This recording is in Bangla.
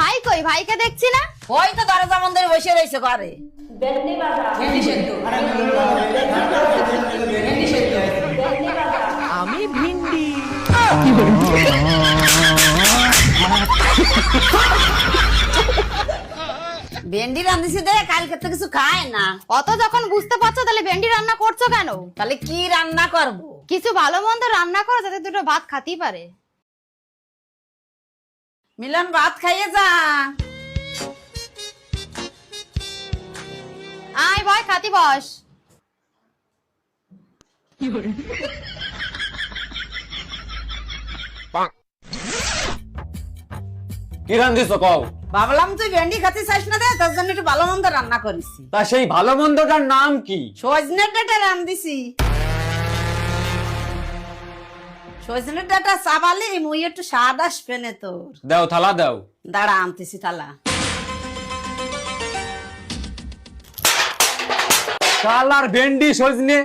ভাই কই? ভাইকে দেখছি না। ওই তো দরজা বন্ধ করে বসে রয়েছে ঘরে। আমি ভিন্ডি। ভেন্ডি রান্ধিছি দে, কালকে তো কিছু খায় না। অত যখন বুঝতে পারছো তাহলে ভেন্ডি রান্না করছো কেন? তাহলে কি রান্না করবো? কিছু ভালো মন্দ রান্না করো যাতে দুটো ভাত খাতেই পারে। মিলন ভাত খাইয়ে যা। আয় ভাই খাতি বস। কি রান্ধিছো কও? ভাবলাম তুই ভেন্ডি খাতে চাইস না, দে তোর জন্য একটু ভালো মন্দ রান্না করেছি। তা সেই ভালো মন্দটার নাম কি? সজনের ডাটা রান্ধিছি। সজনের ডাটা চাবালি মুই একটু স্বাদ আসবে না তোর। দাও থালা দাও। দাঁড়া আনতেছি থালা। শালার ভেন্ডি সজনে।